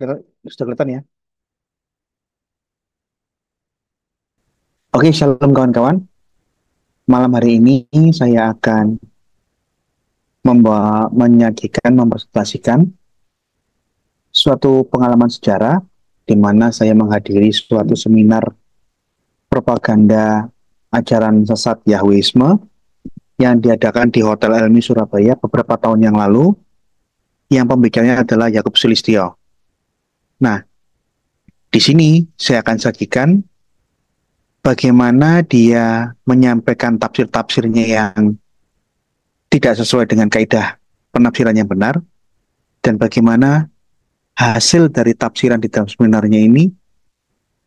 Sudah kelihatan ya. Oke, shalom kawan-kawan. Malam hari ini saya akan mempresentasikan suatu pengalaman sejarah di mana saya menghadiri suatu seminar propaganda ajaran sesat Yahwisme yang diadakan di Hotel Elmi Surabaya beberapa tahun yang lalu, yang pembicaranya adalah Yakub Sulistyo. Nah, di sini saya akan sajikan bagaimana dia menyampaikan tafsir-tafsirnya yang tidak sesuai dengan kaidah penafsiran yang benar, dan bagaimana hasil dari tafsiran di dalam seminarnya ini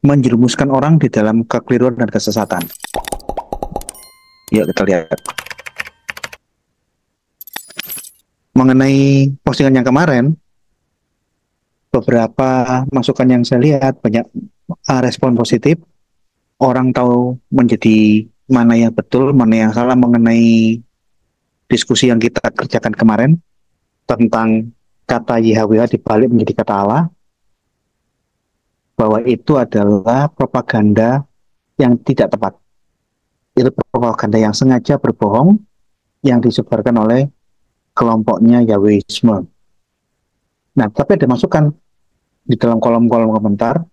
menjerumuskan orang di dalam kekeliruan dan kesesatan. Yuk kita lihat. Mengenai postingan yang kemarin, beberapa masukan yang saya lihat, banyak respon positif. Orang tahu menjadi mana yang betul, mana yang salah mengenai diskusi yang kita kerjakan kemarin tentang kata YHWH dibalik menjadi kata Allah, bahwa itu adalah propaganda yang tidak tepat. Itu propaganda yang sengaja berbohong yang disebarkan oleh kelompoknya Yahwisme. Nah, tapi ada masukan di dalam kolom-kolom komentar,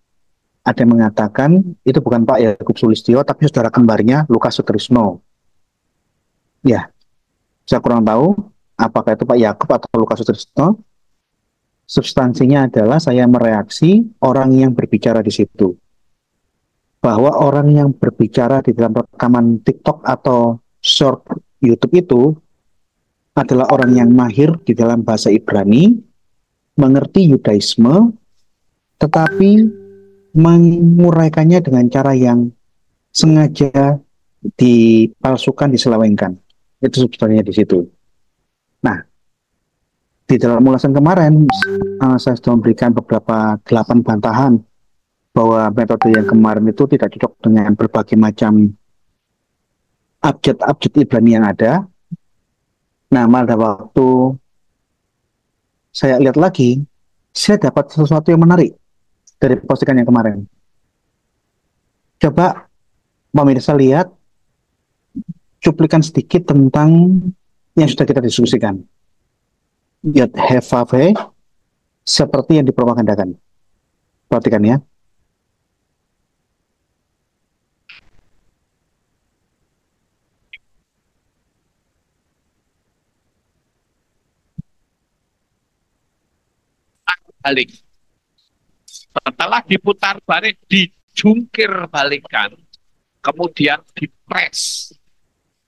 ada yang mengatakan itu bukan Pak Yakub Sulistyo, tapi saudara kembarnya Lukas Sutrisno. Ya, saya kurang tahu apakah itu Pak Yakub atau Lukas Sutrisno. Substansinya adalah saya mereaksi orang yang berbicara di situ. Bahwa orang yang berbicara di dalam rekaman TikTok atau short YouTube itu adalah orang yang mahir di dalam bahasa Ibrani, mengerti Yudaisme, tetapi menguraikannya dengan cara yang sengaja dipalsukan, diselewengkan. Itu substansinya di situ. Nah, di dalam ulasan kemarin, saya sudah memberikan beberapa 8 bantahan bahwa metode yang kemarin itu tidak cocok dengan berbagai macam abjad-abjad Ibrani yang ada. Nah, pada waktu saya lihat lagi, saya dapat sesuatu yang menarik dari postingan yang kemarin. Coba pemirsa lihat cuplikan sedikit tentang yang sudah kita diskusikan. Yod Hefave seperti yang dipropagandakan. Perhatikan ya. Balik. Setelah diputar balik, dijungkir balikan, kemudian dipres,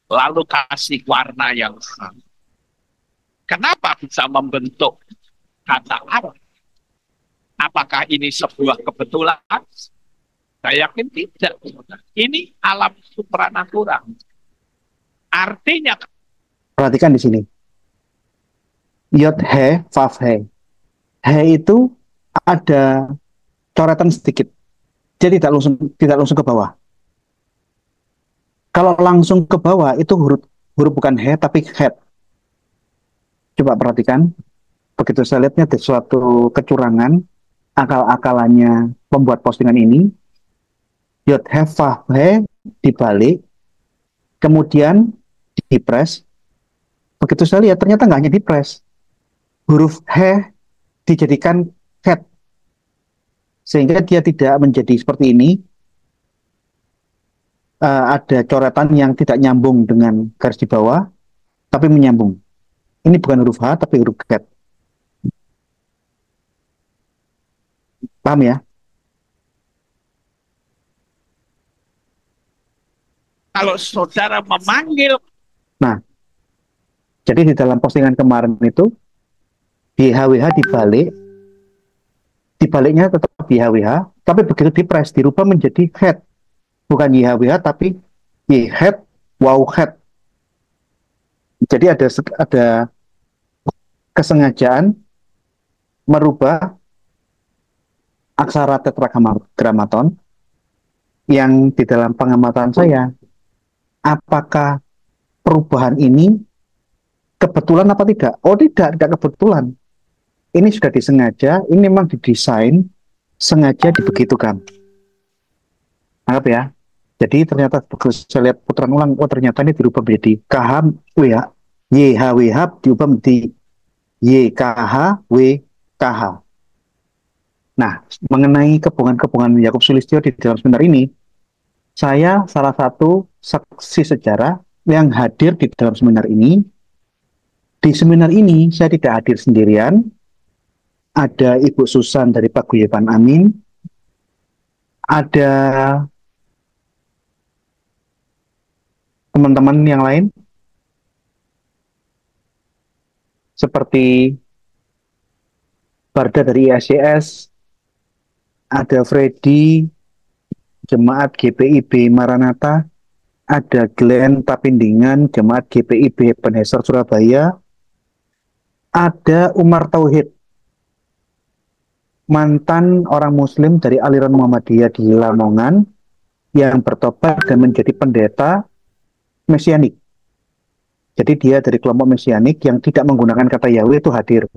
lalu kasih warna yang sama. Kenapa bisa membentuk kata Arab? Apakah ini sebuah kebetulan? Saya yakin tidak. Ini alam supranatural. Artinya, perhatikan di sini. Yod He Vav He. He itu ada coretan sedikit. Dia tidak langsung ke bawah. Kalau langsung ke bawah itu huruf bukan he tapi het. Coba perhatikan. Begitu saya lihatnya ada suatu kecurangan, akal-akalannya pembuat postingan ini. Yod he vav he dibalik, kemudian dipres. Begitu saya lihat ternyata nggak hanya dipres, huruf he dijadikan het, sehingga dia tidak menjadi seperti ini. Ada coretan yang tidak nyambung dengan garis di bawah, tapi menyambung. Ini bukan huruf H, tapi huruf het. Paham ya? kalau saudara memanggil, Nah, jadi di dalam postingan kemarin itu, di HWH dibaliknya tetap di HWH, tapi begitu dipres, dirubah menjadi het. Bukan YHWH, tapi YHET, WOWHET. Jadi ada kesengajaan merubah aksara tetragrammaton yang di dalam pengamatan saya, apakah perubahan ini kebetulan apa tidak? Oh tidak kebetulan. ini sudah disengaja, ini memang didesain sengaja dibegitukan. Anggap ya. Jadi ternyata begitu saya lihat putaran ulang, oh ternyata ini dirubah menjadi KHWH, YHWH diubah menjadi YKHWKH. Nah, mengenai kebohongan-kebohongan Yakub Sulistyo di dalam seminar ini, saya salah satu saksi sejarah yang hadir di dalam seminar ini. Di seminar ini saya tidak hadir sendirian, ada Ibu Susan dari Paguyuban Amin, ada teman-teman yang lain, seperti Barda dari ISCS, ada Freddy, Jemaat GPIB Maranatha, ada Glenn Tapindingan, Jemaat GPIB Peneser Surabaya, ada Umar Tauhid, mantan orang Muslim dari aliran Muhammadiyah di Lamongan, yang bertobat dan menjadi pendeta Mesianik. Jadi dia dari kelompok Mesianik yang tidak menggunakan kata Yahweh itu hadir.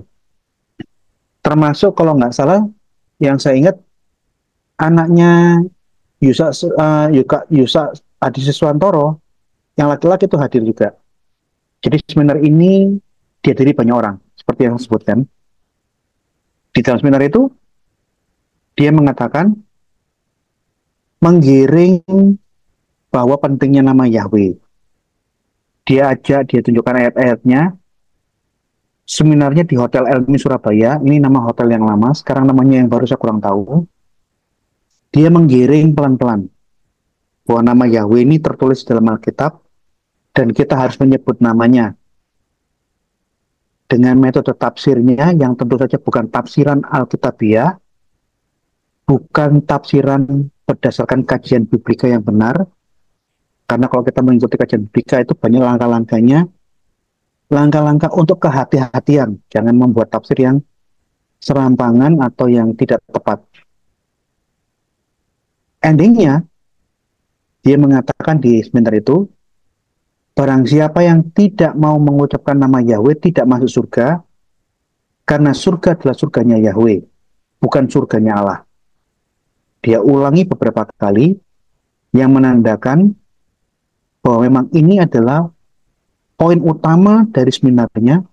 Termasuk kalau nggak salah, yang saya ingat, anaknya Yusa Adi Siswantoro, yang laki-laki itu hadir juga. Jadi seminar ini dihadiri banyak orang, seperti yang saya sebutkan. Di dalam seminar itu, dia mengatakan, menggiring bahwa pentingnya nama Yahweh. Dia tunjukkan ayat-ayatnya. Seminarnya di Hotel Elmi Surabaya, ini nama hotel yang lama, sekarang namanya yang baru saya kurang tahu. Dia menggiring pelan-pelan bahwa nama Yahweh ini tertulis dalam Alkitab, dan kita harus menyebut namanya dengan metode tafsirnya yang tentu saja bukan tafsiran Alkitabiah, bukan tafsiran berdasarkan kajian biblika yang benar, karena kalau kita mengikuti kajian biblika itu banyak langkah-langkah untuk kehati-hatian, jangan membuat tafsir yang serampangan atau yang tidak tepat. Endingnya, dia mengatakan di seminar itu, barang siapa yang tidak mau mengucapkan nama Yahweh tidak masuk surga, karena surga adalah surganya Yahweh, bukan surganya Allah. Dia ulangi beberapa kali, yang menandakan bahwa memang ini adalah poin utama dari seminarnya,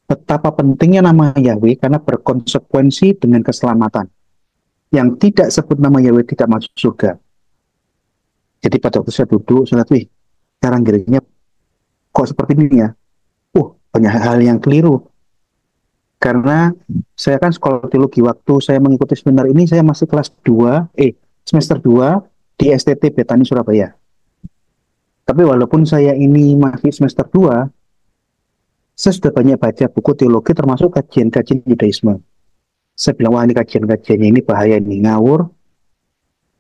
betapa pentingnya nama Yahweh karena berkonsekuensi dengan keselamatan. Yang tidak sebut nama Yahweh tidak masuk surga. Jadi pada waktu saya duduk, saya lihat, sekarang gereja kok seperti ini ya? Banyak hal yang keliru. Karena saya kan sekolah teologi, waktu saya mengikuti seminar ini, saya masih semester 2 di STT Betani Surabaya. Tapi walaupun saya ini masih semester 2, saya sudah banyak baca buku teologi termasuk kajian-kajian Yudaisme. Saya bilang, wah ini kajian-kajiannya ini bahaya, ini ngawur.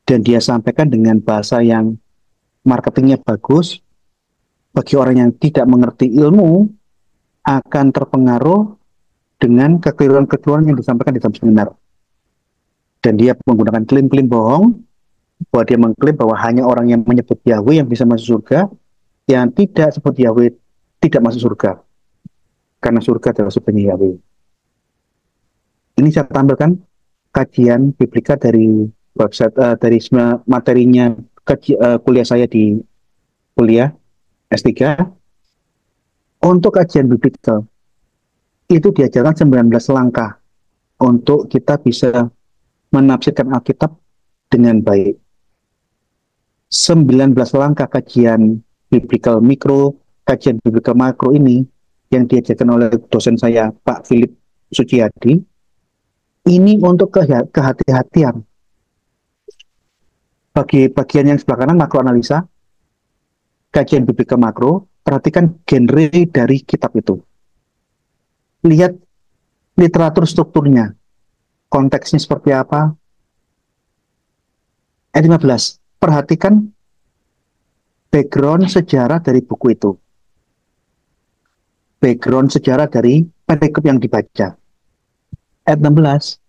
Dan dia sampaikan dengan bahasa yang marketingnya bagus. Bagi orang yang tidak mengerti ilmu, akan terpengaruh dengan kekeliruan-kekeliruan yang disampaikan di dalam seminar. Dan dia menggunakan klaim-klaim bohong, bahwa dia mengklaim bahwa hanya orang yang menyebut Yahweh yang bisa masuk surga, yang tidak sebut Yahweh tidak masuk surga. Karena surga adalah surganya Yahweh. Ini saya tampilkan kajian biblika dari website, dari materinya kuliah saya di kuliah S3. Untuk kajian biblika, itu diajarkan 19 langkah untuk kita bisa menafsirkan Alkitab dengan baik. 19 langkah kajian biblical mikro, kajian biblical makro ini yang diajarkan oleh dosen saya, Pak Philip Suciadi, ini untuk kehati-hatian. Bagi bagian yang sebelah kanan, makro analisa, kajian biblical makro, perhatikan genre dari kitab itu. Lihat literatur strukturnya, konteksnya seperti apa. Ayat 15, perhatikan background sejarah dari buku itu. Background sejarah dari perikop yang dibaca. Ayat 16,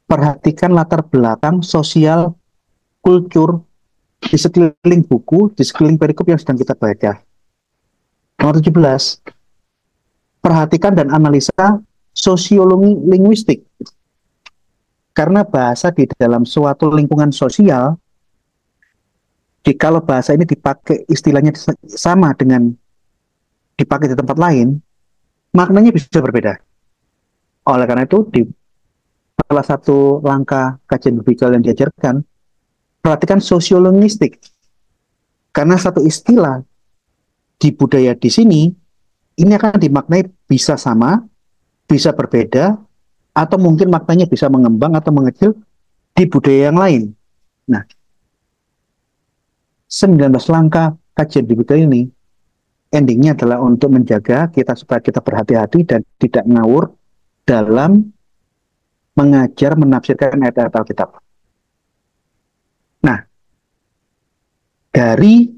perhatikan latar belakang sosial, kultur, di sekeliling buku, di sekeliling perikop yang sedang kita baca. Nomor 17, perhatikan dan analisa sosiolinguistik. Karena bahasa di dalam suatu lingkungan sosial, kalau bahasa ini dipakai istilahnya sama dengan dipakai di tempat lain, maknanya bisa berbeda. Oleh karena itu, di salah satu langkah kajian berbicara yang diajarkan, perhatikan sosiolinguistik. Karena satu istilah di budaya di sini, ini akan dimaknai bisa sama, bisa berbeda, atau mungkin maknanya bisa mengembang atau mengecil di budaya yang lain. Nah, 19 langkah kajian budaya ini, endingnya adalah untuk menjaga kita supaya kita berhati-hati dan tidak ngawur dalam mengajar, menafsirkan ayat-ayat Alkitab. Nah, dari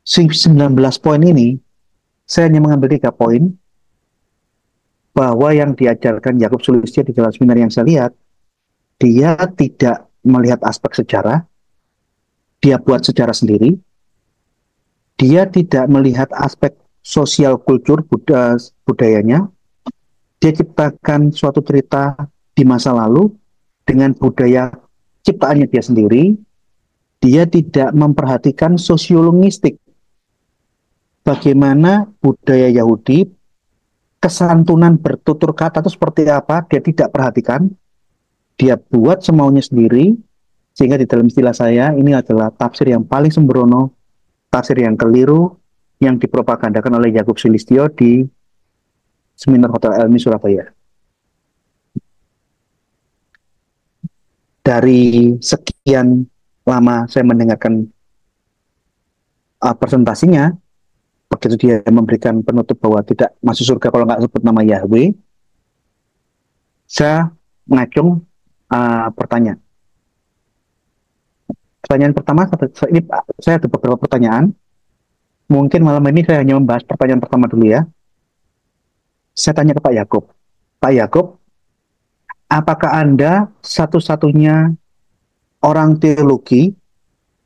19 poin ini, saya hanya mengambil 3 poin, bahwa yang diajarkan Yakub Sulistyo di dalam seminar yang saya lihat, dia tidak melihat aspek sejarah, dia buat sejarah sendiri, dia tidak melihat aspek sosial kultur budayanya, dia ciptakan suatu cerita di masa lalu dengan budaya ciptaannya dia sendiri, dia tidak memperhatikan sosiolinguistik, bagaimana budaya Yahudi, kesantunan bertutur kata itu seperti apa, dia tidak perhatikan, dia buat semaunya sendiri, sehingga di dalam istilah saya, ini adalah tafsir yang paling sembrono, tafsir yang keliru, yang dipropagandakan oleh Yakub Sulistyo di Seminar Hotel Elmi Surabaya. Dari sekian lama saya mendengarkan presentasinya, begitu dia memberikan penutup bahwa tidak masuk surga kalau nggak sebut nama Yahweh, saya mengacung pertanyaan. Pertanyaan pertama, ini saya ada beberapa pertanyaan. Mungkin malam ini saya hanya membahas pertanyaan pertama dulu ya. Saya tanya ke Pak Yakub. Pak Yakub, apakah Anda satu-satunya orang teologi,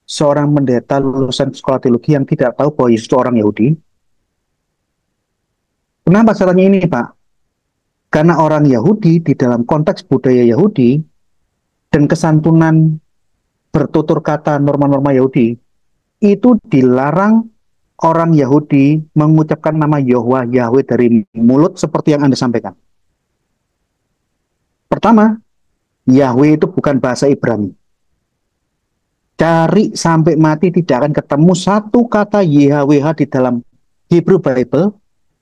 seorang pendeta lulusan sekolah teologi yang tidak tahu bahwa Yesus itu orang Yahudi? Kenapa saya tanya ini, Pak? Karena orang Yahudi di dalam konteks budaya Yahudi dan kesantunan bertutur kata norma-norma Yahudi, itu dilarang orang Yahudi mengucapkan nama Yahweh dari mulut seperti yang Anda sampaikan. Pertama, Yahweh itu bukan bahasa Ibrani. Cari sampai mati tidak akan ketemu satu kata YHWH di dalam Hebrew Bible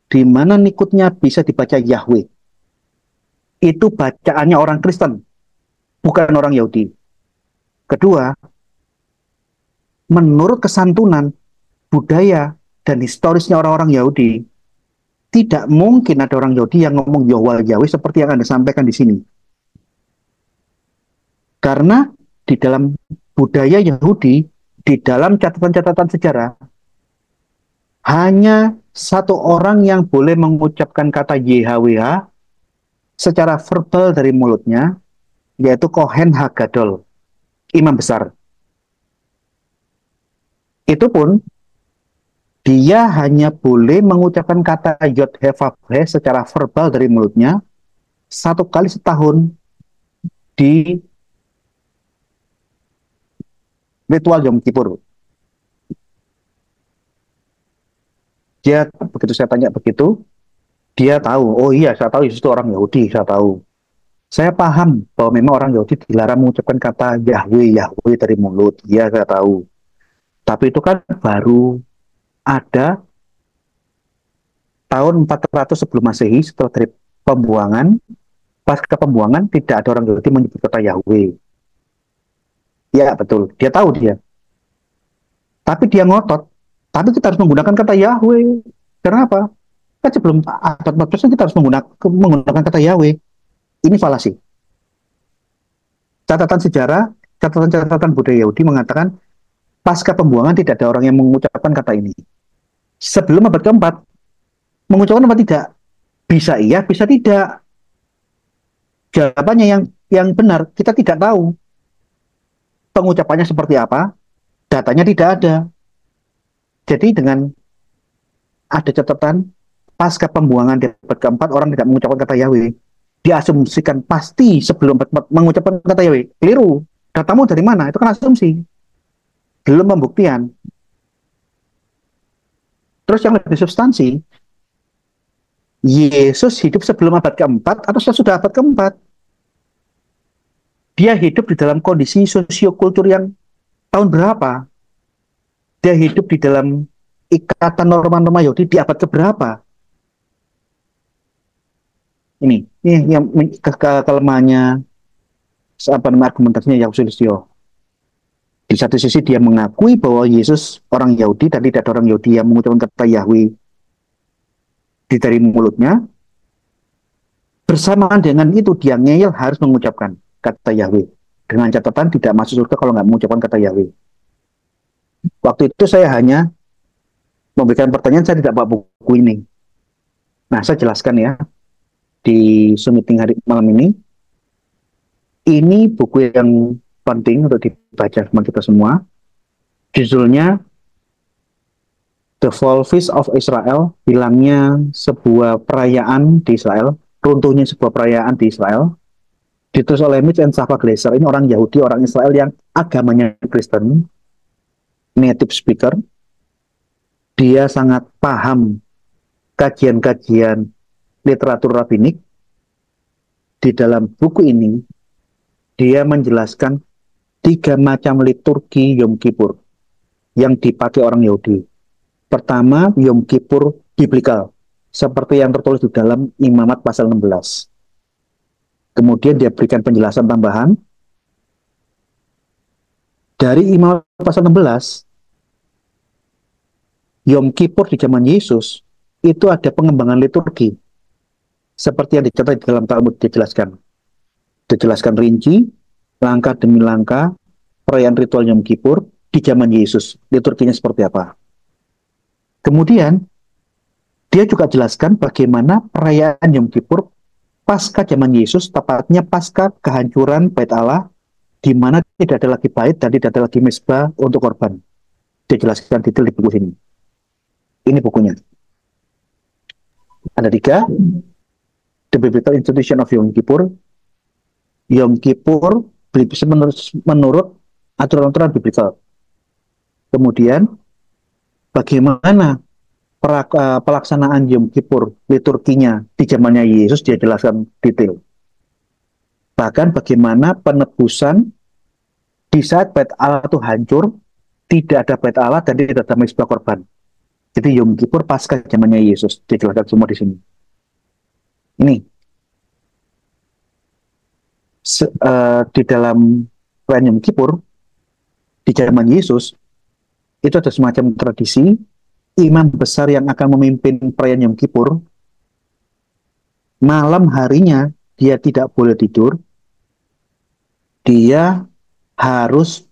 di mana nikutnya bisa dibaca Yahweh. Itu bacaannya orang Kristen, bukan orang Yahudi. Kedua, menurut kesantunan, budaya, dan historisnya orang-orang Yahudi, tidak mungkin ada orang Yahudi yang ngomong Yahweh seperti yang Anda sampaikan di sini. Karena di dalam budaya Yahudi, di dalam catatan-catatan sejarah, hanya satu orang yang boleh mengucapkan kata YHWH secara verbal dari mulutnya, yaitu Kohen Hagadol, imam besar. Itu pun dia hanya boleh mengucapkan kata Yod He Vav He secara verbal dari mulutnya 1 kali setahun di ritual Yom Kippur. Dia begitu saya tanya begitu, dia tahu, oh iya saya tahu Yesus itu orang Yahudi, saya tahu. Saya paham bahwa memang orang Yahudi dilarang mengucapkan kata Yahweh dari mulut. Iya, saya tahu. Tapi itu kan baru ada tahun 400 sebelum Masehi, setelah dari pembuangan. Pas ke pembuangan, tidak ada orang Yahudi menyebut kata Yahweh. Ya, betul. Dia tahu dia. Tapi dia ngotot. Tapi kita harus menggunakan kata Yahweh. Kenapa? Kan sebelum abad 14 kita harus menggunakan kata Yahweh. Ini falasi. Catatan sejarah, catatan-catatan budaya Yahudi mengatakan pasca pembuangan tidak ada orang yang mengucapkan kata ini. Sebelum abad keempat, mengucapkan apa tidak? Bisa iya, bisa tidak. Jawabannya yang benar, kita tidak tahu. Pengucapannya seperti apa, datanya tidak ada. Jadi dengan ada catatan pasca pembuangan di abad keempat, orang tidak mengucapkan kata Yahweh. diasumsikan pasti sebelum mengucapkan kata Yahweh. Keliru. Datamu dari mana? Itu kan asumsi. Belum pembuktian. Terus yang lebih substansi, Yesus hidup sebelum abad keempat atau sesudah abad keempat? Dia hidup di dalam kondisi sosiokultur yang tahun berapa? Dia hidup di dalam ikatan norma-norma Yahudi di abad keberapa? Ini yang kelemahannya apa namanya argumentasinya Yahustilio. Di satu sisi dia mengakui bahwa Yesus orang Yahudi dan tidak ada orang Yahudi yang mengucapkan kata Yahweh dari mulutnya. Bersamaan dengan itu dia ngeyel harus mengucapkan kata Yahweh. Dengan catatan tidak masuk surga kalau nggak mengucapkan kata Yahweh. Waktu itu saya hanya memberikan pertanyaan, saya tidak bawa buku ini. Nah, saya jelaskan ya di Zoom meeting hari malam ini. Ini buku yang penting untuk dibaca sama kita semua. Judulnya The Fall Feast of Israel, hilangnya sebuah perayaan di Israel, runtuhnya sebuah perayaan di Israel. Ditulis oleh Mitch and Sava Glaser. Ini orang Yahudi, orang Israel yang agamanya Kristen, native speaker. Dia sangat paham kajian-kajian literatur rabbinik. Di dalam buku ini, dia menjelaskan 3 macam liturgi Yom Kippur yang dipakai orang Yahudi. Pertama, Yom Kippur biblikal, seperti yang tertulis di dalam Imamat pasal 16. Kemudian dia berikan penjelasan tambahan. Dari Imamat pasal 16, Yom Kippur di zaman Yesus, itu ada pengembangan liturgi. Seperti yang dicatat di dalam Talmud dijelaskan. Dijelaskan rinci, langkah demi langkah, perayaan ritual Yom Kippur di zaman Yesus. Liturginya seperti apa. Kemudian, dia juga jelaskan bagaimana perayaan Yom Kippur pasca zaman Yesus, tepatnya pasca kehancuran Bait Allah, di mana tidak ada lagi bait dan tidak ada lagi mezbah untuk korban. Dijelaskan detail di buku ini. Ini bukunya. Ada 3. The Biblical Institution of Yom Kippur. Yom Kippur menurut aturan-aturan biblikal. Kemudian, bagaimana pelaksanaan Yom Kippur, liturginya di zamannya Yesus, dia jelaskan detail. Bahkan bagaimana penebusan di saat Bait Allah itu hancur, tidak ada Bait Allah dan tidak ada mezbah korban. Jadi Yom Kippur pasca zamannya Yesus, dijelaskan semua di sini. Ini di dalam perayaan Yom Kippur di zaman Yesus itu ada semacam tradisi imam besar yang akan memimpin perayaan Yom Kippur. Malam harinya dia tidak boleh tidur, dia harus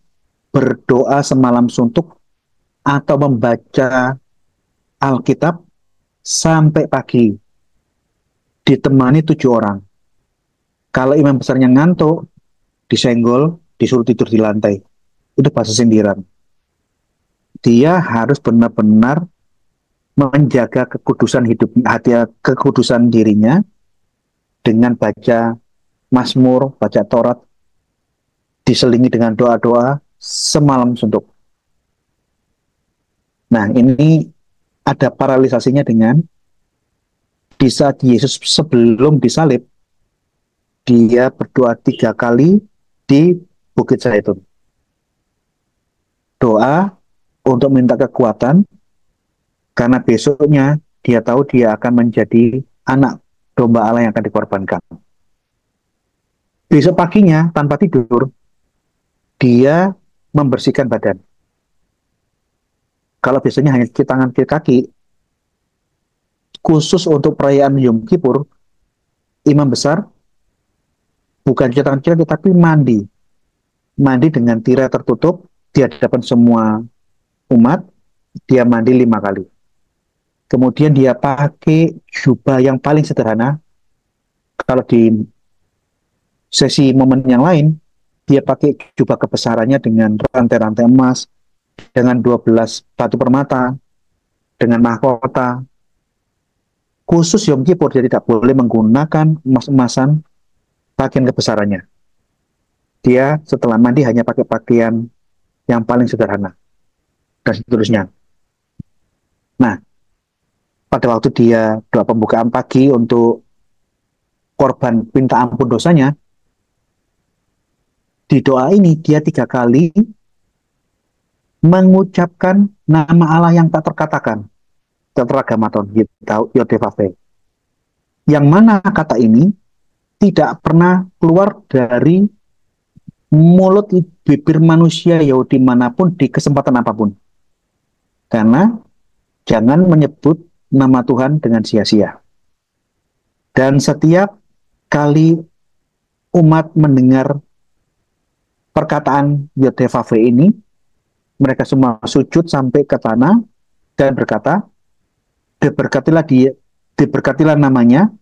berdoa semalam suntuk atau membaca Alkitab sampai pagi, ditemani 7 orang. Kalau imam besarnya ngantuk, disenggol, disuruh tidur di lantai. Itu bahasa sindiran. Dia harus benar-benar menjaga kekudusan hidup, kekudusan dirinya dengan baca Mazmur, baca Taurat, diselingi dengan doa-doa semalam suntuk. Nah, ini ada paralelisasinya dengan di saat Yesus sebelum disalib, dia berdoa 3 kali di Bukit Zaitun. Doa untuk minta kekuatan, karena besoknya dia tahu dia akan menjadi anak domba Allah yang akan dikorbankan. Besok paginya, tanpa tidur, dia membersihkan badan. Kalau biasanya hanya cuci tangan, cuci kaki, khusus untuk perayaan Yom Kippur, imam besar bukan cuci tangan, cuci kaki, tapi mandi. Mandi dengan tirai tertutup di hadapan semua umat, dia mandi 5 kali. Kemudian dia pakai jubah yang paling sederhana. Kalau di sesi momen yang lain, dia pakai jubah kebesarannya dengan rantai-rantai emas, dengan 12 batu permata, dengan mahkota, khusus Yom Kippur dia tidak boleh menggunakan emas-emasan pakaian kebesarannya. Dia setelah mandi hanya pakai pakaian yang paling sederhana dan seterusnya. Nah, pada waktu dia doa pembukaan pagi untuk korban minta ampun dosanya, di doa ini dia 3 kali mengucapkan nama Allah yang tak terkatakan, tetragrammaton, Yod-Heh-Vav-He. Yang mana kata ini tidak pernah keluar dari mulut bibir manusia Yahudi manapun di kesempatan apapun. Karena jangan menyebut nama Tuhan dengan sia-sia. Dan setiap kali umat mendengar perkataan Yod-Heh-Vav-He ini, mereka semua sujud sampai ke tanah dan berkata, diberkatilah namanya,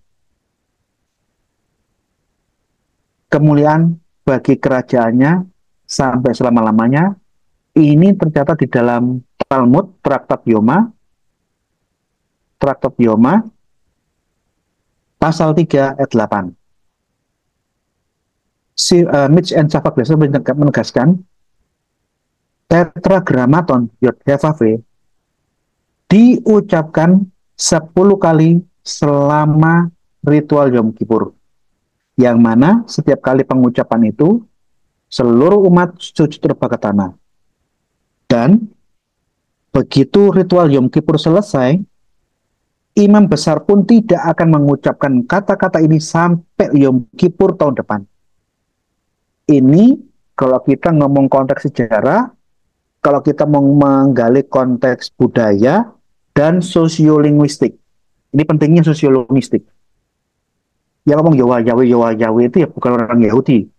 kemuliaan bagi kerajaannya sampai selama-lamanya. Ini tercatat di dalam Talmud, Traktat Yoma, pasal 3 ayat 8. Mitch and Safak menegaskan, tetragrammaton Yod-Heh-Vav-He diucapkan 10 kali selama ritual Yom Kippur, yang mana setiap kali pengucapan itu seluruh umat sujud terbang ke tanah. Dan begitu ritual Yom Kippur selesai, imam besar pun tidak akan mengucapkan kata-kata ini sampai Yom Kippur tahun depan. Ini kalau kita ngomong konteks sejarah, kalau kita mau menggali konteks budaya dan sosiolinguistik. Ini pentingnya sosiolinguistik. Yang ngomong Yahweh itu ya bukan orang Yahudi.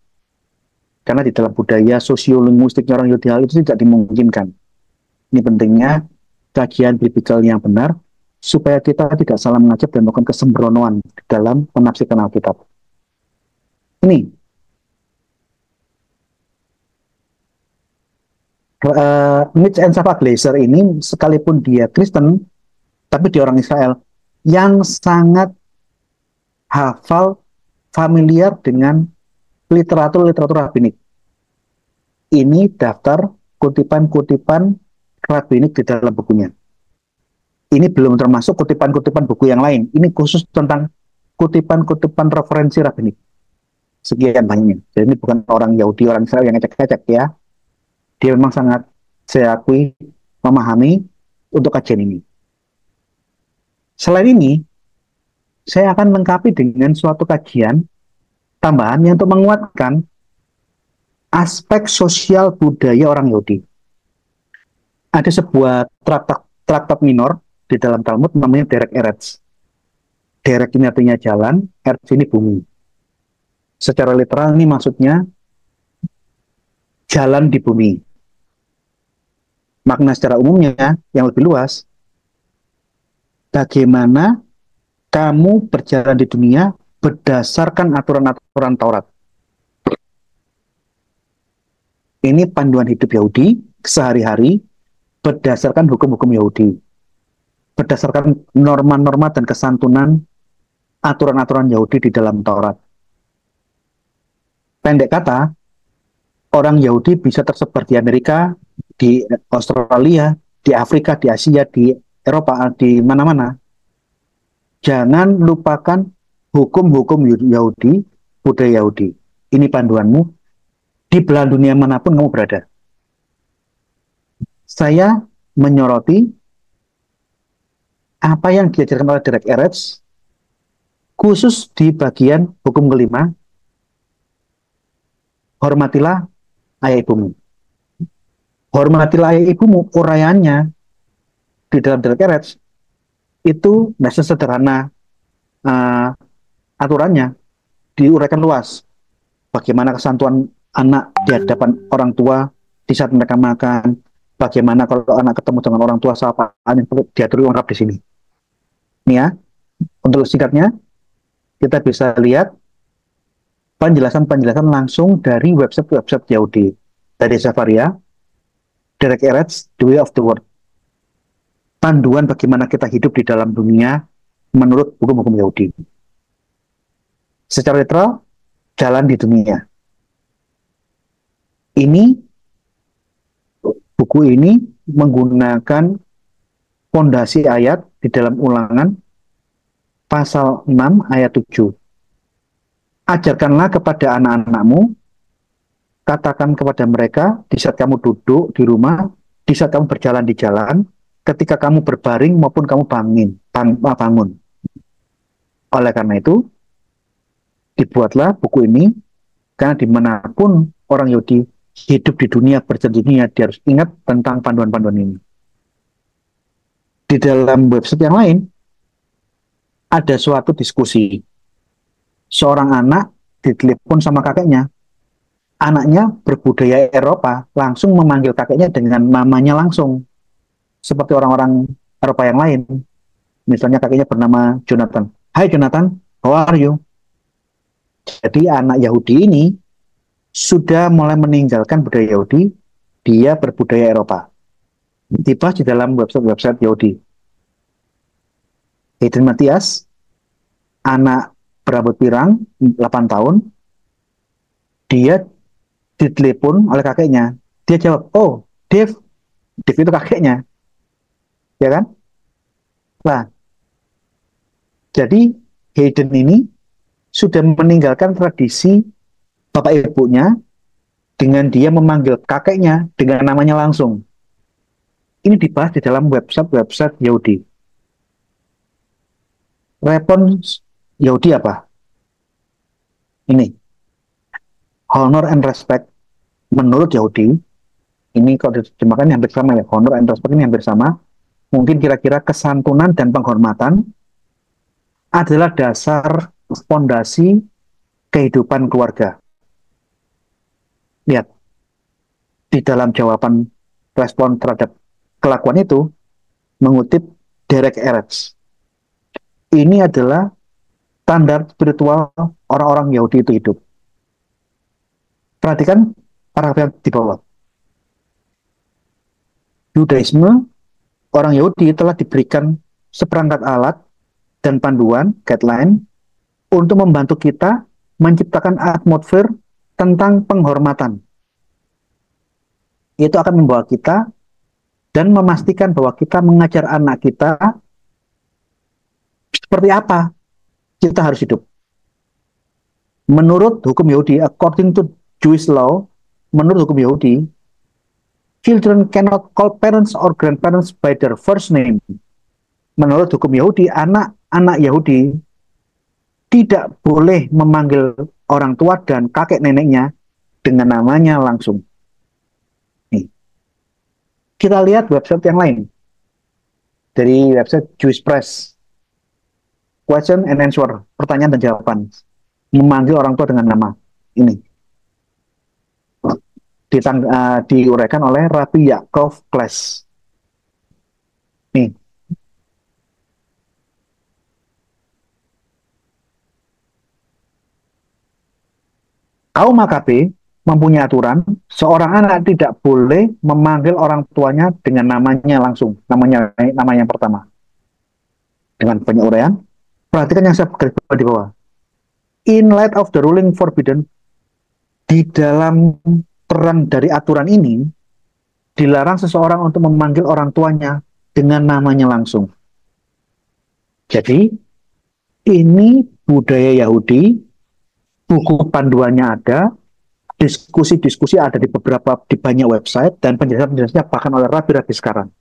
Karena di dalam budaya sosiolinguistiknya orang Yahudi hal itu tidak dimungkinkan. Ini pentingnya kajian biblikal yang benar, supaya kita tidak salah mengajak dan melakukan kesembronoan dalam menafsirkan Alkitab. Ini Mitch and Safak Glaser ini, sekalipun dia Kristen, tapi dia orang Israel yang sangat hafal, familiar dengan literatur rabinik. Ini daftar kutipan-kutipan rabinik di dalam bukunya. Ini belum termasuk kutipan-kutipan buku yang lain. Ini khusus tentang kutipan-kutipan referensi rabinik. Sekian banyaknya. Jadi ini bukan orang Yahudi, orang Israel yang ngecek-ngecek ya. Dia memang sangat, saya akui, memahami untuk kajian ini. Selain ini, saya akan lengkapi dengan suatu kajian tambahan yang untuk menguatkan aspek sosial budaya orang Yahudi. Ada sebuah traktat minor di dalam Talmud namanya Derek Eretz. Derek ini artinya jalan, Eretz ini bumi. Secara literal ini maksudnya jalan di bumi. Makna secara umumnya yang lebih luas, bagaimana kamu berjalan di dunia berdasarkan aturan-aturan Taurat. Ini panduan hidup Yahudi sehari-hari berdasarkan hukum-hukum Yahudi, berdasarkan norma-norma dan kesantunan aturan-aturan Yahudi di dalam Taurat. Pendek kata, orang Yahudi bisa tersebar di Amerika, di Australia, di Afrika, di Asia, di Eropa, di mana-mana. Jangan lupakan hukum-hukum Yahudi, budaya Yahudi. Ini panduanmu di belahan dunia manapun kamu berada. Saya menyoroti apa yang diajarkan oleh Derek Eretz, khusus di bagian hukum kelima, hormatilah ayah ibumu. Hormatilah ayah ibumu, uraiannya di dalam Derek Eretz itu tidak sesederhana aturannya, diuraikan luas. Bagaimana kesantuan anak di hadapan orang tua di saat mereka makan, bagaimana kalau anak ketemu dengan orang tua sapaan yang diatur lengkap di sini. Ini ya, untuk singkatnya kita bisa lihat penjelasan-penjelasan langsung dari website Yahudi, dari Sefaria, Derek Eretz, The Way of the World. Panduan bagaimana kita hidup di dalam dunia menurut hukum-hukum Yahudi. Secara literal, jalan di dunia. Buku ini menggunakan fondasi ayat di dalam Ulangan pasal 6 ayat 7. Ajarkanlah kepada anak-anakmu, katakan kepada mereka di saat kamu duduk di rumah, di saat kamu berjalan di jalan, ketika kamu berbaring maupun kamu bangun. Oleh karena itu, dibuatlah buku ini, karena dimanapun orang Yahudi hidup di dunia, berjalan di dunia, dia harus ingat tentang panduan-panduan ini. Di dalam website yang lain, ada suatu diskusi. Seorang anak ditelepon sama kakeknya. Anaknya berbudaya Eropa, langsung memanggil kakeknya dengan namanya langsung. Seperti orang-orang Eropa yang lain. Misalnya kakeknya bernama Jonathan. Hai Jonathan, how are you? Jadi anak Yahudi ini sudah mulai meninggalkan budaya Yahudi, dia berbudaya Eropa. Dibahas di dalam website Yahudi. Hayden Matthias, anak berambut pirang, 8 tahun, dia ditelepon oleh kakeknya. Dia jawab, oh, Dave itu kakeknya. Ya kan? Nah, jadi Hayden ini sudah meninggalkan tradisi bapak ibunya dengan dia memanggil kakeknya dengan namanya langsung. Ini dibahas di dalam website Yahudi. Respons Yahudi apa? Ini. Honor and respect menurut Yahudi, ini kalau diterjemahkan yang hampir sama ya, honor and respect ini hampir sama. Mungkin kira-kira kesantunan dan penghormatan adalah dasar fondasi kehidupan keluarga. Lihat, di dalam jawaban respon terhadap kelakuan itu, mengutip Derek Eretz. Ini adalah standar spiritual orang-orang Yahudi itu hidup. Perhatikan paragraf di bawah. Yudaisme, orang Yahudi telah diberikan seperangkat alat dan panduan, guideline, untuk membantu kita menciptakan atmosfer tentang penghormatan. Itu akan membawa kita dan memastikan bahwa kita mengajar anak kita seperti apa kita harus hidup. Menurut hukum Yahudi, according to Jewish law, menurut hukum Yahudi, children cannot call parents or grandparents by their first name. Menurut hukum Yahudi, anak-anak Yahudi tidak boleh memanggil orang tua dan kakek neneknya dengan namanya langsung. Nih. Kita lihat website yang lain. Dari website Jewish Press. Question and answer, pertanyaan dan jawaban. Memanggil orang tua dengan nama. Ini. Diuraikan oleh Rabbi Yaakov Klaes. Nih. Kaum Makabe mempunyai aturan, seorang anak tidak boleh memanggil orang tuanya dengan namanya langsung, nama yang pertama. Dengan banyak uraian, perhatikan yang saya garis bawah di bawah. In light of the ruling forbidden, di dalam terang dari aturan ini, dilarang seseorang untuk memanggil orang tuanya dengan namanya langsung. Jadi, ini budaya Yahudi, buku panduannya ada, diskusi-diskusi ada di banyak website, dan penjelasan-penjelasannya bahkan oleh rabi-rabi sekarang.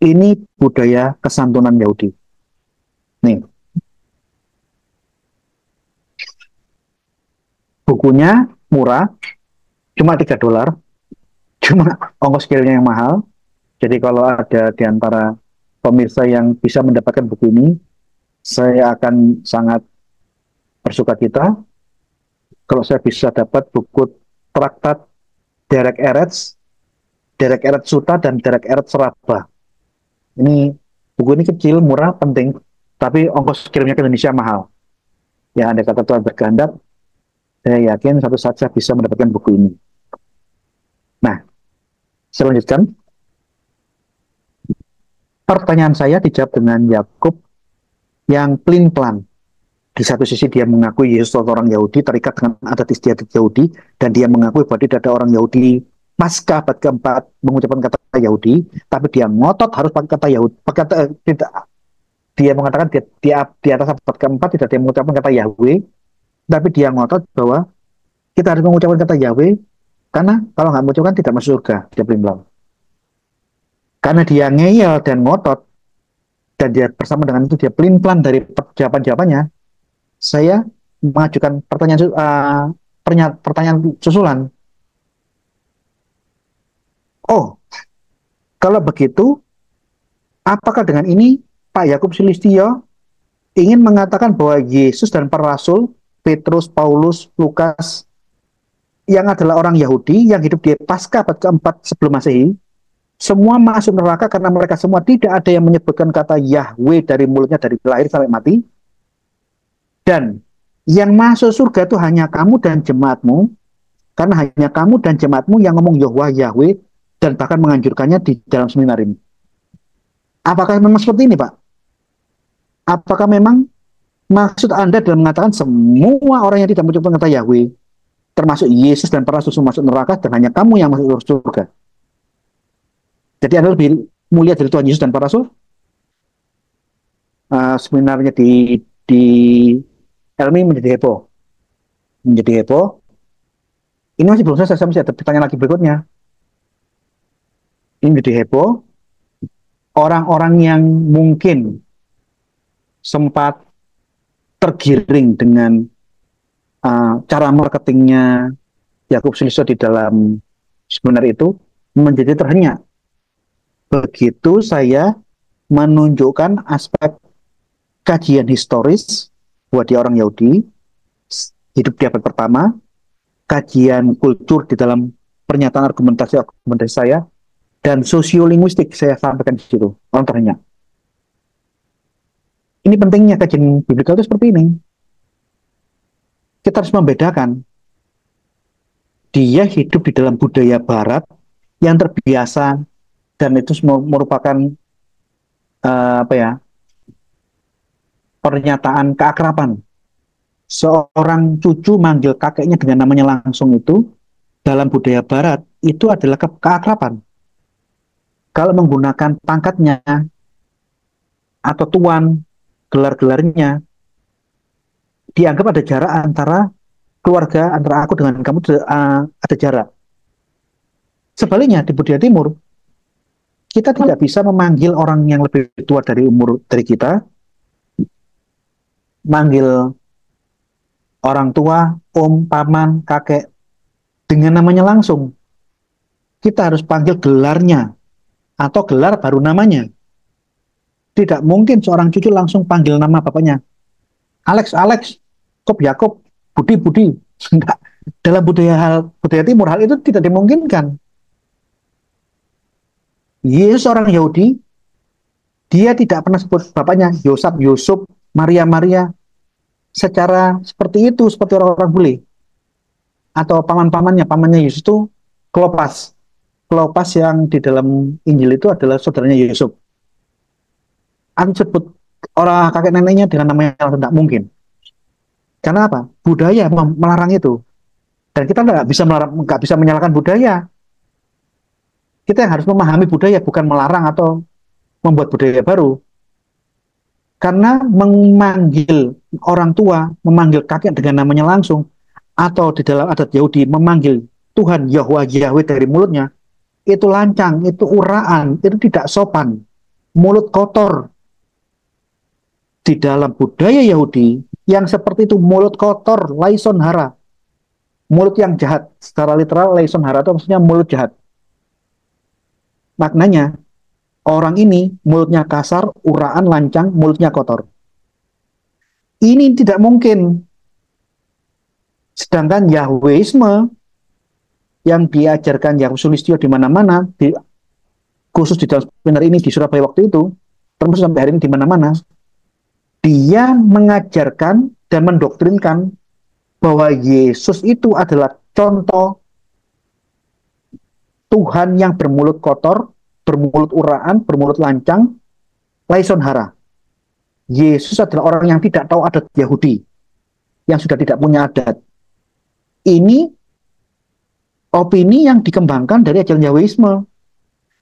Ini budaya kesantunan Yahudi. Nih. Bukunya murah, cuma $3, cuma ongkos kirimnya yang mahal. Jadi kalau ada di antara pemirsa yang bisa mendapatkan buku ini, saya akan sangat bersukacita kalau saya bisa dapat buku traktat Derek Eretz Suta, dan Derek Eretz Rabbah. Ini buku ini kecil, murah, penting, tapi ongkos kirimnya ke Indonesia mahal. Ya, ada kata Tuhan berkehendak, saya yakin satu saat saya bisa mendapatkan buku ini. Nah, saya lanjutkan. Pertanyaan saya dijawab dengan Yakub yang pelin-pelan. Di satu sisi dia mengakui Yesus adalah orang Yahudi, terikat dengan adat istiadat Yahudi, dan dia mengakui bahwa tidak ada orang Yahudi pasca abad keempat mengucapkan kata Yahudi, tapi dia ngotot harus pakai kata Yahudi. Tidak, dia mengatakan di atas abad keempat tidak dia mengucapkan kata Yahweh, tapi dia ngotot bahwa kita harus mengucapkan kata Yahweh, karena kalau nggak mengucapkan tidak masuk surga. Dia bilang, karena dia ngeyel dan ngotot, dan dia bersama dengan itu dia pelin-pelan dari jawaban-jawabannya. Saya mengajukan pertanyaan susulan. Oh, kalau begitu, apakah dengan ini Pak Yakub Sulistyo ingin mengatakan bahwa Yesus dan para rasul, Petrus, Paulus, Lukas, yang adalah orang Yahudi yang hidup di pasca abad keempat sebelum Masehi, semua masuk neraka karena mereka semua tidak ada yang menyebutkan kata Yahweh dari mulutnya dari lahir sampai mati? Dan yang masuk surga itu hanya kamu dan jemaatmu, karena hanya kamu dan jemaatmu yang ngomong Yahweh, Yahweh, dan bahkan menganjurkannya di dalam seminar ini. Apakah memang seperti ini, Pak? Apakah memang maksud Anda dalam mengatakan semua orang yang tidak mengucapkan kata Yahweh, termasuk Yesus dan para rasul masuk neraka, dan hanya kamu yang masuk surga? Jadi Anda lebih mulia dari Tuhan Yesus dan para rasul? Seminarnya di Elmi menjadi heboh. Ini masih belum selesai, saya masih ada pertanyaan lagi berikutnya. Ini menjadi heboh. Orang-orang yang mungkin sempat tergiring dengan cara marketingnya Yakub Sulistyo di dalam seminar itu menjadi terhenyak. Begitu saya menunjukkan aspek kajian historis bahwa dia orang Yahudi, hidup di abad pertama, kajian kultur di dalam pernyataan argumentasi saya, dan sosiolinguistik saya sampaikan di situ, orang terhenyak. Ini pentingnya kajian biblikal itu seperti ini. Kita harus membedakan. Dia hidup di dalam budaya barat yang terbiasa, dan itu merupakan pernyataan keakraban. Seorang cucu manggil kakeknya dengan namanya langsung itu, dalam budaya barat, itu adalah keakraban. Kalau menggunakan pangkatnya, atau tuan, gelar-gelarnya, dianggap ada jarak antara keluarga, antara aku dengan kamu, ada jarak. Sebaliknya, di budaya timur, kita tidak bisa memanggil orang yang lebih tua dari umur dari kita, manggil orang tua, om, paman, kakek, dengan namanya langsung. Kita harus panggil gelarnya, atau gelar baru namanya. Tidak mungkin seorang cucu langsung panggil nama bapaknya. Alex, Yakob, Budi. Dalam budaya timur, hal itu tidak dimungkinkan. Yesus orang Yahudi, dia tidak pernah sebut bapaknya Yusuf, Maria, secara seperti itu, seperti orang-orang bule. Atau pamannya Yesus itu Klopas yang di dalam Injil itu adalah saudaranya Yusuf. Anda sebut orang kakek neneknya dengan nama yang tidak mungkin. Karena apa? Budaya melarang itu. Dan kita nggak bisa menyalahkan budaya. Kita yang harus memahami budaya, bukan melarang atau membuat budaya baru. Karena memanggil orang tua, memanggil kakek dengan namanya langsung, atau di dalam adat Yahudi memanggil Tuhan Yahweh dari mulutnya, itu lancang, itu uraan, itu tidak sopan, mulut kotor. Di dalam budaya Yahudi, yang seperti itu mulut kotor, laison hara, mulut yang jahat. Secara literal, laison hara itu maksudnya mulut jahat. Maknanya, orang ini mulutnya kasar, uraan, lancang, mulutnya kotor. Ini tidak mungkin. Sedangkan Yahweisme yang diajarkan Yakub Sulistyo di mana-mana, khusus di dalam seminar ini di Surabaya waktu itu, termasuk sampai hari ini di mana-mana, dia mengajarkan dan mendoktrinkan bahwa Yesus itu adalah contoh Tuhan yang bermulut kotor, bermulut uraan, bermulut lancang, laison hara. Yesus adalah orang yang tidak tahu adat Yahudi, yang sudah tidak punya adat. Ini opini yang dikembangkan dari ajaran Yahwisme.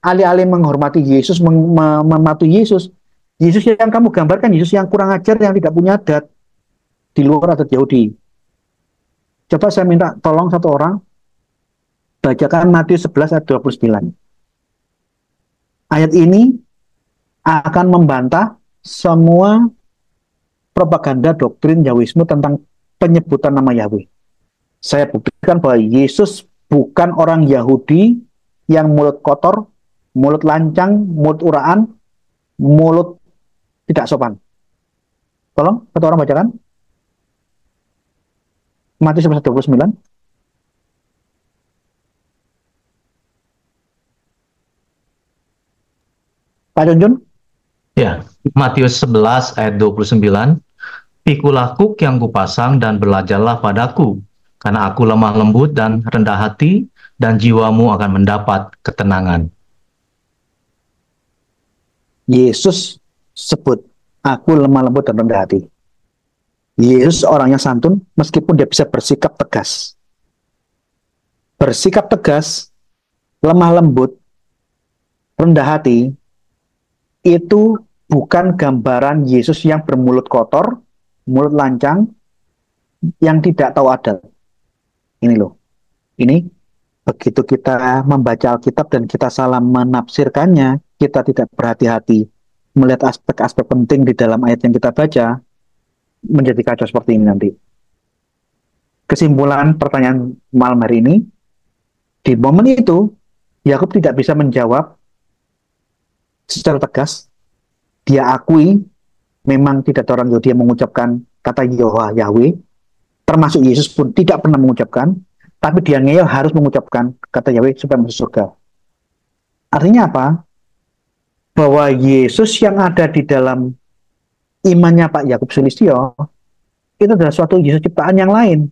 Alih-alih menghormati Yesus, mematuhi Yesus, Yesus yang kamu gambarkan, Yesus yang kurang ajar, yang tidak punya adat, di luar adat Yahudi. Coba saya minta tolong satu orang, bacakan Matius 11 ayat 29. Ayat ini akan membantah semua propaganda doktrin Yahwisme tentang penyebutan nama Yahweh. Saya buktikan bahwa Yesus bukan orang Yahudi yang mulut kotor, mulut lancang, mulut uraan, mulut tidak sopan. Tolong, satu orang bacakan. Matius 11:29. Pak Junjun. Ya, Matius 11 ayat 29. Pikulah kuk yang kupasang dan belajarlah padaku, karena aku lemah lembut dan rendah hati, dan jiwamu akan mendapat ketenangan. Yesus sebut, aku lemah lembut dan rendah hati. Yesus orang yang santun, meskipun dia bisa bersikap tegas. Bersikap tegas, lemah lembut, rendah hati, itu bukan gambaran Yesus yang bermulut kotor, mulut lancang, yang tidak tahu adat. Ini loh, ini begitu kita membaca Alkitab dan kita salah menafsirkannya, kita tidak berhati-hati melihat aspek-aspek penting di dalam ayat yang kita baca, menjadi kacau seperti ini nanti. Kesimpulan pertanyaan malam hari ini, di momen itu, Yakub tidak bisa menjawab secara tegas. Dia akui memang tidak ada orang Yahudi yang mengucapkan kata Yahweh, termasuk Yesus pun tidak pernah mengucapkan, tapi dia ngeyel harus mengucapkan kata Yahweh supaya masuk surga. Artinya apa? Bahwa Yesus yang ada di dalam imannya Pak Yakub Sulistyo itu adalah suatu Yesus ciptaan yang lain.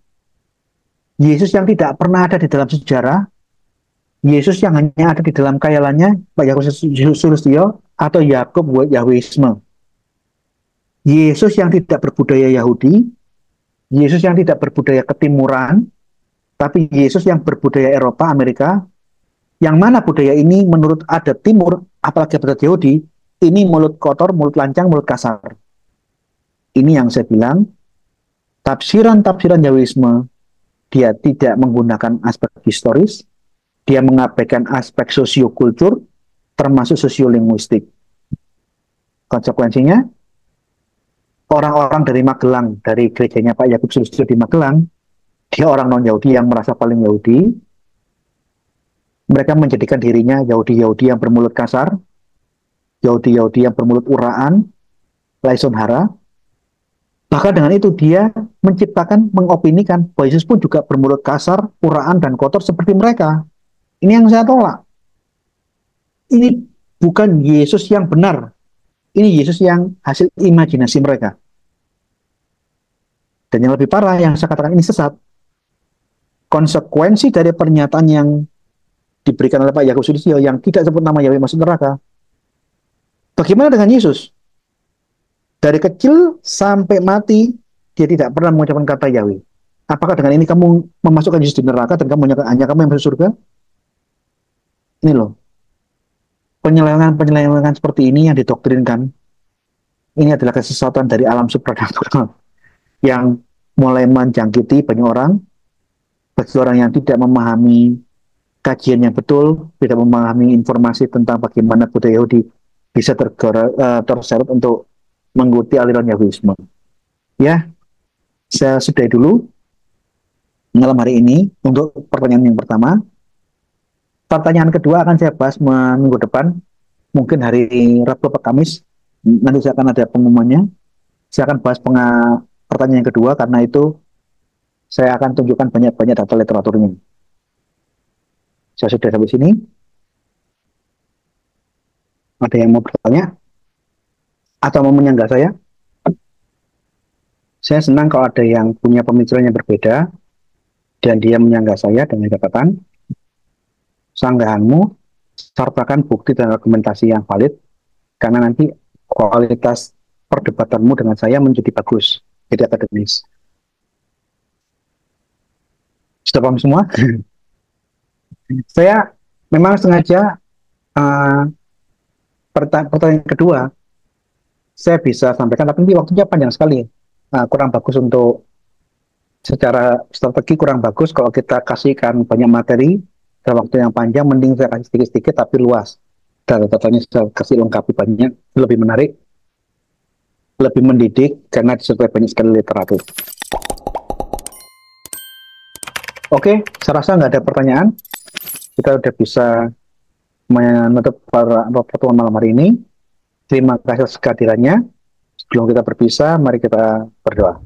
Yesus yang tidak pernah ada di dalam sejarah, Yesus yang hanya ada di dalam khayalannya Pak Yakub Sulistyo atau Yakub Yahwisme. Yesus yang tidak berbudaya Yahudi, Yesus yang tidak berbudaya ketimuran, tapi Yesus yang berbudaya Eropa, Amerika, yang mana budaya ini menurut adat timur, apalagi adat Yahudi, ini mulut kotor, mulut lancang, mulut kasar. Ini yang saya bilang, tafsiran-tafsiran Yahwisme, dia tidak menggunakan aspek historis, dia mengabaikan aspek sosiokultur, termasuk sosiolinguistik. Konsekuensinya, orang-orang dari Magelang, dari gerejanya Pak Yakub Sulistyo di Magelang, dia orang non-Yahudi yang merasa paling Yahudi, mereka menjadikan dirinya Yahudi-Yahudi yang bermulut kasar, Yahudi-Yahudi yang bermulut uraan, laison hara. Bahkan dengan itu dia menciptakan, mengopinikan bahwa Yesus pun juga bermulut kasar, uraan, dan kotor seperti mereka. Ini yang saya tolak. Ini bukan Yesus yang benar. Ini Yesus yang hasil imajinasi mereka. Dan yang lebih parah, yang saya katakan ini sesat. Konsekuensi dari pernyataan yang diberikan oleh Pak Yakub Sulistyo yang tidak sebut nama Yahweh masuk neraka. Bagaimana dengan Yesus? Dari kecil sampai mati, dia tidak pernah mengucapkan kata Yahweh. Apakah dengan ini kamu memasukkan Yesus di neraka dan kamu hanya kamu yang masuk surga? Ini loh. Penyelewengan seperti ini yang didoktrinkan. Ini adalah kesesatan dari alam supranatural yang mulai menjangkiti banyak orang. Bagi orang yang tidak memahami kajian yang betul, tidak memahami informasi tentang bagaimana budaya Yahudi bisa terseret untuk mengikuti aliran Yahwisme. Ya, saya sudahi dulu malam hari ini untuk pertanyaan yang pertama. Pertanyaan kedua akan saya bahas minggu depan, mungkin hari Rabu atau Kamis. Nanti saya akan ada pengumumannya. Saya akan bahas pertanyaan yang kedua, karena itu saya akan tunjukkan banyak-banyak data literaturnya. Saya sudah sampai sini. Ada yang mau bertanya? Atau mau menyanggah saya? Saya senang kalau ada yang punya pemikiran yang berbeda, dan dia menyanggah saya dengan catatan, sanggahanmu, sertakan bukti dan argumentasi yang valid, karena nanti kualitas perdebatanmu dengan saya menjadi bagus, jadi akademis. Sudah paham semua? Saya memang sengaja pertanyaan kedua saya bisa sampaikan, tapi ini waktunya panjang sekali. Kurang bagus untuk secara strategi, kurang bagus kalau kita kasihkan banyak materi dalam waktu yang panjang. Mending saya kasih sedikit-sedikit tapi luas. Data-datanya saya kasih lengkapi banyak, lebih menarik, lebih mendidik karena disertai banyak sekali literatur. Oke, saya rasa nggak ada pertanyaan. Kita udah bisa menutup pertemuan malam hari ini. Terima kasih atas kehadirannya. Sebelum kita berpisah, mari kita berdoa.